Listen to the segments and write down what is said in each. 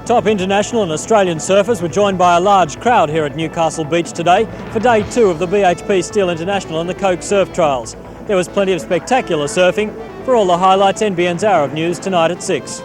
Top international and Australian surfers were joined by a large crowd here at Newcastle Beach today for day 2 of the BHP Steel International and the Coke Surf Trials. There was plenty of spectacular surfing. For all the highlights, NBN's Hour of News tonight at 6.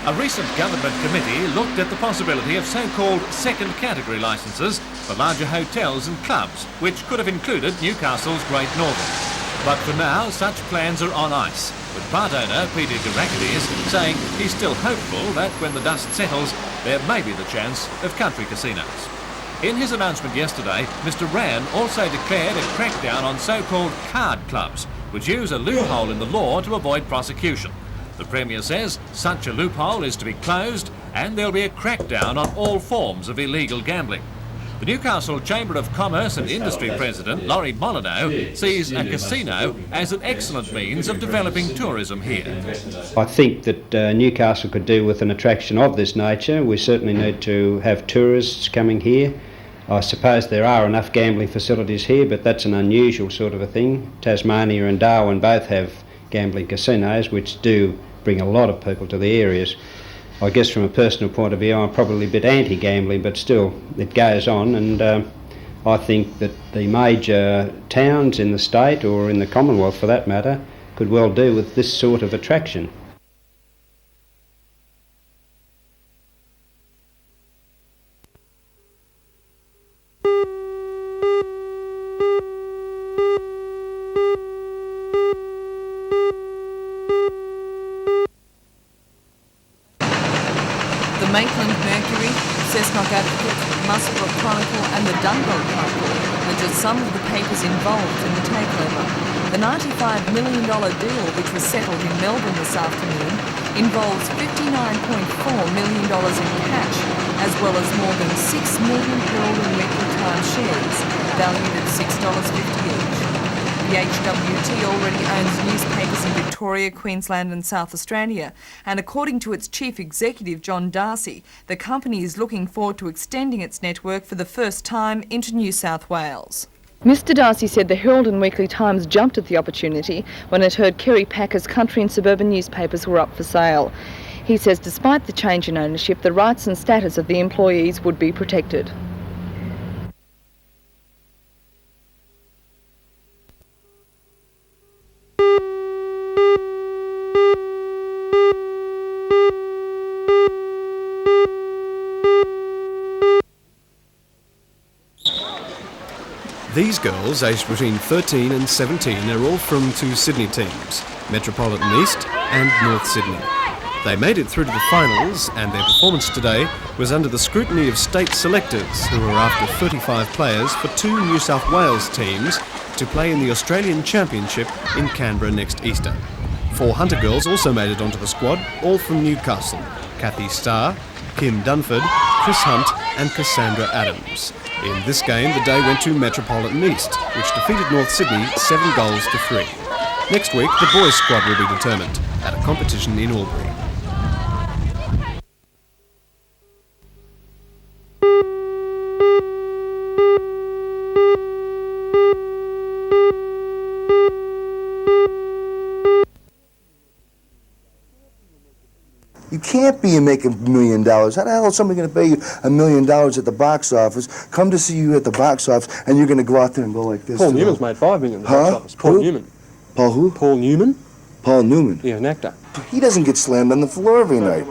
A recent government committee looked at the possibility of so-called second category licences for larger hotels and clubs, which could have included Newcastle's Great Northern. But for now, such plans are on ice, with part owner Peter Garakidis saying he's still hopeful that when the dust settles, there may be the chance of country casinos. In his announcement yesterday, Mr Rann also declared a crackdown on so-called card clubs, which use a loophole in the law to avoid prosecution. The Premier says such a loophole is to be closed and there'll be a crackdown on all forms of illegal gambling. The Newcastle Chamber of Commerce and Industry President, Laurie Molyneux, sees a casino as an excellent means of developing tourism here. I think that Newcastle could do with an attraction of this nature. We certainly need to have tourists coming here. I suppose there are enough gambling facilities here, but that's an unusual sort of a thing. Tasmania and Darwin both have gambling casinos, which do bring a lot of people to the areas. I guess from a personal point of view, I'm probably a bit anti-gambling, but still, it goes on, and I think that the major towns in the state, or in the Commonwealth for that matter, could well do with this sort of attraction. The Maitland Mercury, Cessnock Advocate, Muswellbrook Chronicle and the Dundalk Chronicle are just some of the papers involved in the takeover. The $95 million deal, which was settled in Melbourne this afternoon, involves $59.4 million in cash, as well as more than 6 million Herald and Weekly Times shares, valued at $6.50 each. The HWT already owns newspapers in Victoria, Queensland and South Australia, and according to its chief executive, John Darcy, the company is looking forward to extending its network for the first time into New South Wales. Mr Darcy said the Herald and Weekly Times jumped at the opportunity when it heard Kerry Packer's country and suburban newspapers were up for sale. He says despite the change in ownership, the rights and status of the employees would be protected. These girls, aged between 13 and 17, are all from 2 Sydney teams, Metropolitan East and North Sydney. They made it through to the finals, and their performance today was under the scrutiny of state selectors, who were after 35 players for 2 New South Wales teams to play in the Australian Championship in Canberra next Easter. 4 Hunter girls also made it onto the squad, all from Newcastle: Kathy Starr, Kim Dunford, Chris Hunt and Cassandra Adams. In this game, the day went to Metropolitan East, which defeated North Sydney 7 goals to 3. Next week, the boys' squad will be determined at a competition in Albury. You can't be making $1 million. How the hell is somebody going to pay you $1 million at the box office, come to see you at the box office, and you're going to go out there and go like this? Paul Newman's made $5 million at the box office. Paul Newman. Paul who? Paul Newman. Paul Newman. Yeah, an actor. He doesn't get slammed on the floor every night.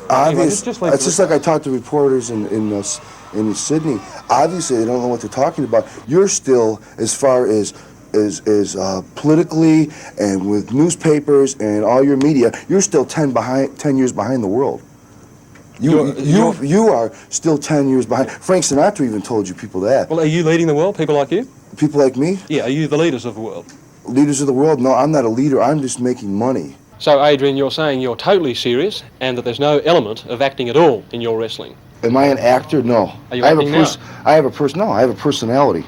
Obviously, it's just like I talk to reporters in Sydney. Obviously, they don't know what they're talking about. You're still, as far as politically and with newspapers and all your media, you're still 10 years behind the world. You are still 10 years behind. Frank Sinatra even told you people that. Well, are you leading the world, people like you? People like me? Yeah, are you the leaders of the world? Leaders of the world? No, I'm not a leader. I'm just making money. So, Adrian, you're saying you're totally serious and that there's no element of acting at all in your wrestling? Am I an actor? No. Are you acting now? I have a personality.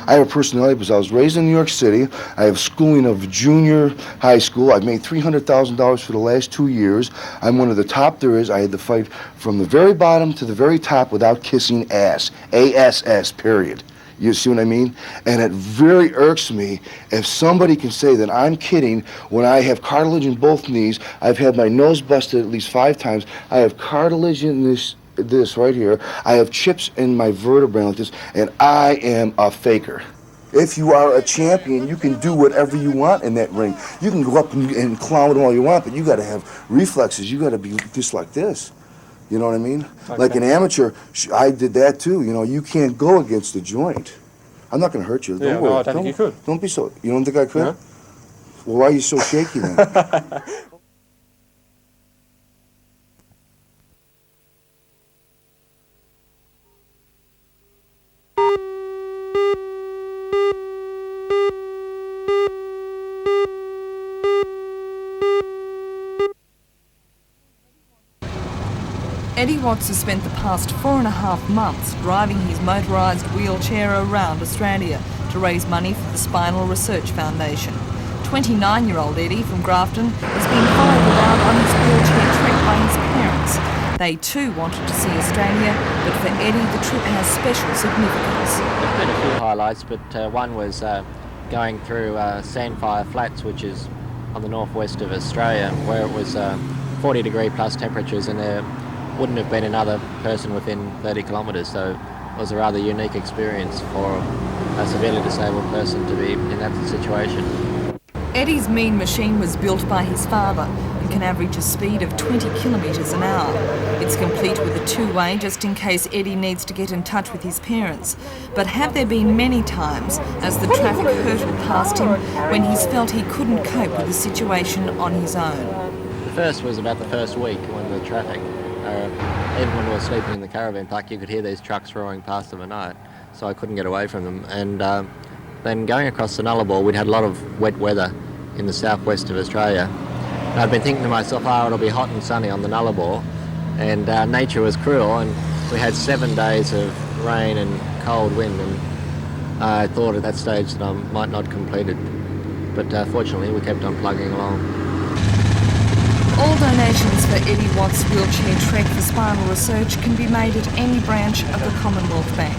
I have a personality because I was raised in New York City. I have schooling of junior high school. I've made $300,000 for the last 2 years. I'm one of the top there is. I had to fight from the very bottom to the very top without kissing ass. ASS, period. You see what I mean? And it very irks me if somebody can say that I'm kidding when I have cartilage in both knees. I've had my nose busted at least 5 times. I have cartilage in this right here. I have chips in my vertebrae like this, and I am a faker. If you are a champion, you can do whatever you want in that ring. You can go up and clown all you want, but you got to have reflexes. You got to be just like this. You know what I mean? Okay. Like an amateur, I did that too. You know, you can't go against the joint. I'm not going to hurt you. Don't worry. No, I don't think you could. Don't be so. You don't think I could? No. Well, why are you so shaky then? Eddie Watts has spent the past 4.5 months driving his motorised wheelchair around Australia to raise money for the Spinal Research Foundation. 29-year-old Eddie from Grafton has been followed around on his wheelchair trek by his parents. They too wanted to see Australia, but for Eddie the trip has special significance. There's been a few highlights, but one was going through Sandfire Flats, which is on the northwest of Australia, where it was 40-degree plus temperatures, and there wouldn't have been another person within 30 kilometres, so it was a rather unique experience for a severely disabled person to be in that situation. Eddie's mean machine was built by his father and can average a speed of 20 kilometres an hour. It's complete with a two-way just in case Eddie needs to get in touch with his parents. But have there been many times as the traffic hurtled past him when he's felt he couldn't cope with the situation on his own? The first was about the first week when the traffic, even when we were sleeping in the caravan park, you could hear these trucks roaring past them at night, so I couldn't get away from them. And then going across the Nullarbor, we'd had a lot of wet weather in the southwest of Australia. And I'd been thinking to myself, oh, it'll be hot and sunny on the Nullarbor, and nature was cruel, and we had 7 days of rain and cold wind, and I thought at that stage that I might not complete it. But fortunately, we kept on plugging along. All donations for Eddie Watts' wheelchair trek for spinal research can be made at any branch of the Commonwealth Bank.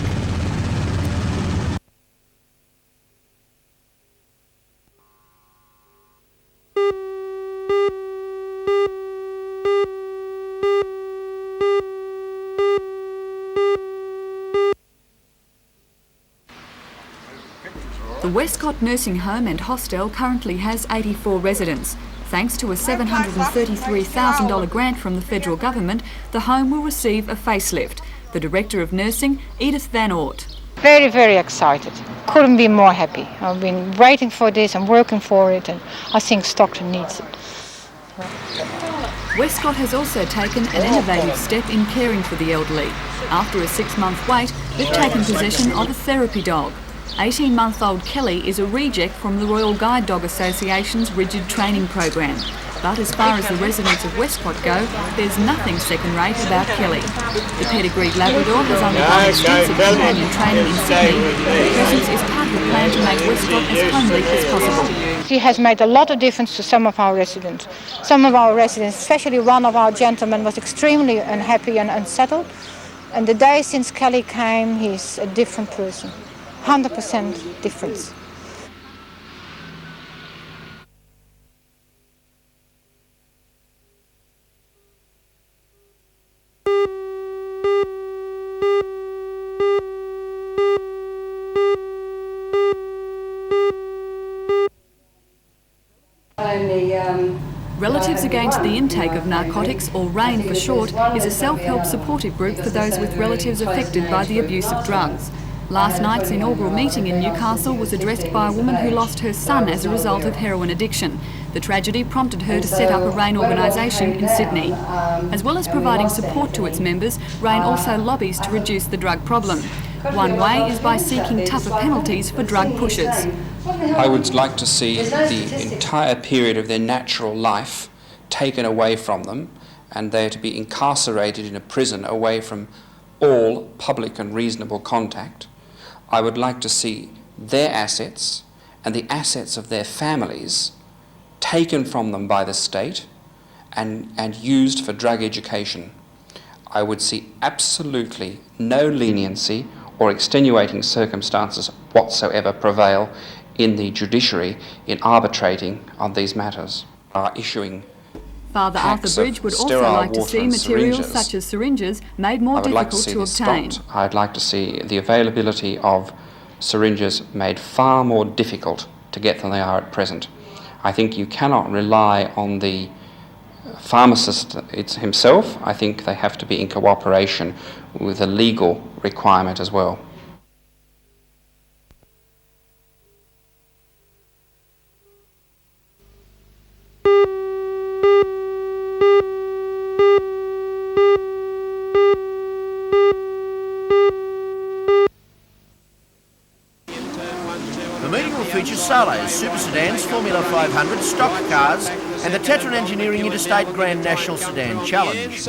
The Westcott Nursing Home and Hostel currently has 84 residents. Thanks to a $733,000 grant from the federal government, the home will receive a facelift. The Director of Nursing, Edith Van Oort. Very, very excited. Couldn't be more happy. I've been waiting for this and working for it, and I think Stockton needs it. Westcott has also taken an innovative step in caring for the elderly. After a 6-month wait, they've taken possession of a therapy dog. 18-month-old Kelly is a reject from the Royal Guide Dog Association's rigid training program. But as far as the residents of Westcott go, there's nothing second-rate about Kelly. The pedigreed Labrador has undergone extensive companion training in Sydney. Her presence is part of the plan to make Westcott as homely as possible. She has made a lot of difference to some of our residents. Some of our residents, especially one of our gentlemen, was extremely unhappy and unsettled. And the day since Kelly came, he's a different person. 100% difference. Relatives Against the Intake of Narcotics, or RAIN for short, is a self-help supportive group for those with relatives affected by the abuse of drugs. Last night's inaugural meeting in Newcastle was addressed by a woman who lost her son as a result of heroin addiction. The tragedy prompted her to set up a RAIN organisation in Sydney. As well as providing support to its members, RAIN also lobbies to reduce the drug problem. One way is by seeking tougher penalties for drug pushers. I would like to see the entire period of their natural life taken away from them, and they are to be incarcerated in a prison away from all public and reasonable contact. I would like to see their assets and the assets of their families taken from them by the state and used for drug education. I would see absolutely no leniency or extenuating circumstances whatsoever prevail in the judiciary in arbitrating on these matters. Issuing Father Arthur Bridge would also like to see materials such as syringes made more difficult to obtain. I'd like to see the availability of syringes made far more difficult to get than they are at present. I think you cannot rely on the pharmacist himself. I think they have to be in cooperation with a legal requirement as well. The meeting will feature solos, super sedans, Formula 500, stock cars and the Tetron Engineering Interstate Grand National Sedan Challenge.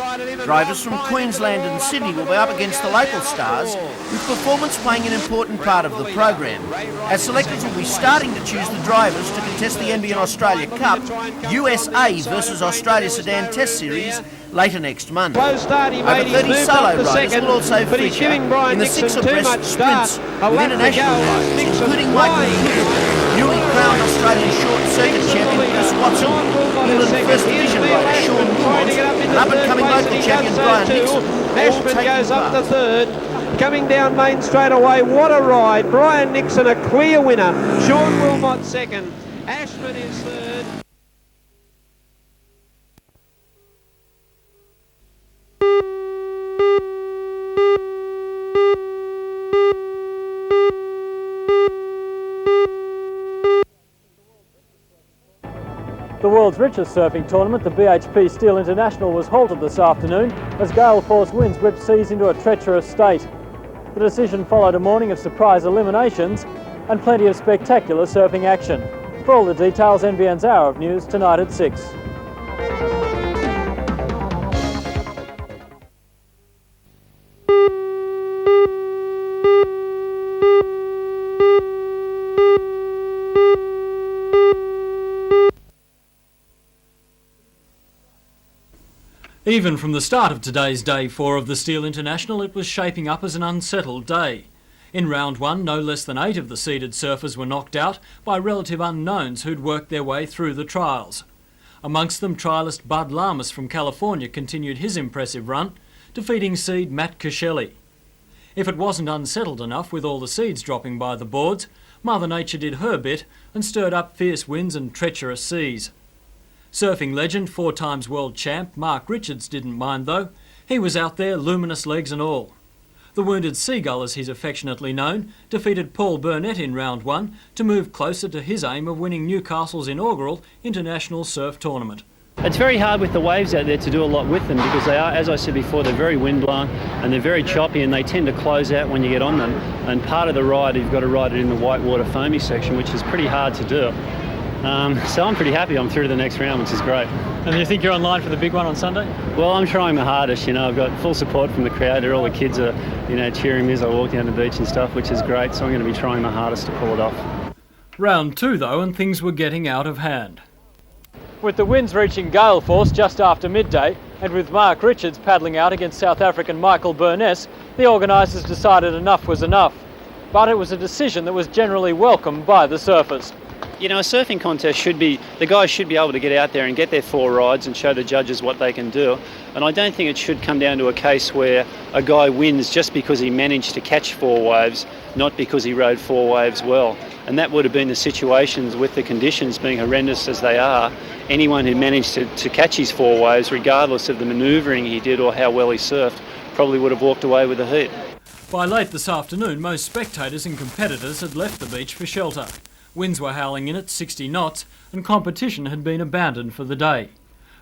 Drivers from Queensland and Sydney will be up against the local stars, with performance playing an important part of the program, as selectors will be starting to choose the drivers to contest the NBN Australia Cup USA versus Australia Sedan Test Series later next month. Over 30 solo riders will also feature in the 6 abreast sprints with international riders, including Michael newly crowned Australian short circuit champion Chris Watson, England First Division rider Sean Wilmot, and up-and-coming local champion Brian Nixon, all taking part. Third. Coming down main straight away, what a ride. Brian Nixon a clear winner. Sean Wilmot second. Ashman is third. The world's richest surfing tournament, the BHP Steel International, was halted this afternoon as gale force winds whipped seas into a treacherous state. The decision followed a morning of surprise eliminations and plenty of spectacular surfing action. For all the details, NBN's Hour of News tonight at 6. Even from the start of today's Day 4 of the Steel International, it was shaping up as an unsettled day. In round 1, no less than 8 of the seeded surfers were knocked out by relative unknowns who'd worked their way through the trials. Amongst them, trialist Bud Lamas from California continued his impressive run, defeating seed Matt Coscelli. If it wasn't unsettled enough with all the seeds dropping by the boards, Mother Nature did her bit and stirred up fierce winds and treacherous seas. Surfing legend, 4 times world champ Mark Richards didn't mind though. He was out there, luminous legs and all. The Wounded Seagull, as he's affectionately known, defeated Paul Burnett in round 1 to move closer to his aim of winning Newcastle's inaugural international surf tournament. It's very hard with the waves out there to do a lot with them because they are, as I said before, they're very windblown and they're very choppy and they tend to close out when you get on them. And part of the ride, you've got to ride it in the whitewater foamy section, which is pretty hard to do. So I'm pretty happy I'm through to the next round, which is great. And you think you're online for the big one on Sunday? Well, I'm trying my hardest, you know. I've got full support from the crowd. All the kids are, you know, cheering me as I walk down the beach and stuff, which is great. So I'm going to be trying my hardest to pull it off. Round 2 though, and things were getting out of hand. With the winds reaching gale force just after midday, and with Mark Richards paddling out against South African Michael Burness, the organisers decided enough was enough. But it was a decision that was generally welcomed by the surfers. You know, a surfing contest should be, the guys should be able to get out there and get their 4 rides and show the judges what they can do. And I don't think it should come down to a case where a guy wins just because he managed to catch 4 waves, not because he rode 4 waves well. And that would have been the situations with the conditions being horrendous as they are. Anyone who managed to catch his 4 waves, regardless of the manoeuvring he did or how well he surfed, probably would have walked away with the heat. By late this afternoon, most spectators and competitors had left the beach for shelter. Winds were howling in at 60 knots and competition had been abandoned for the day.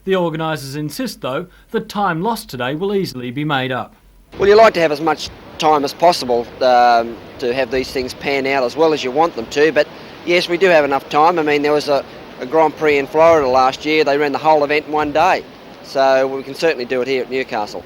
The organisers insist, though, that time lost today will easily be made up. Well, you like to have as much time as possible to have these things pan out as well as you want them to, but yes, we do have enough time. I mean, there was a Grand Prix in Florida last year. They ran the whole event in one day, so we can certainly do it here at Newcastle.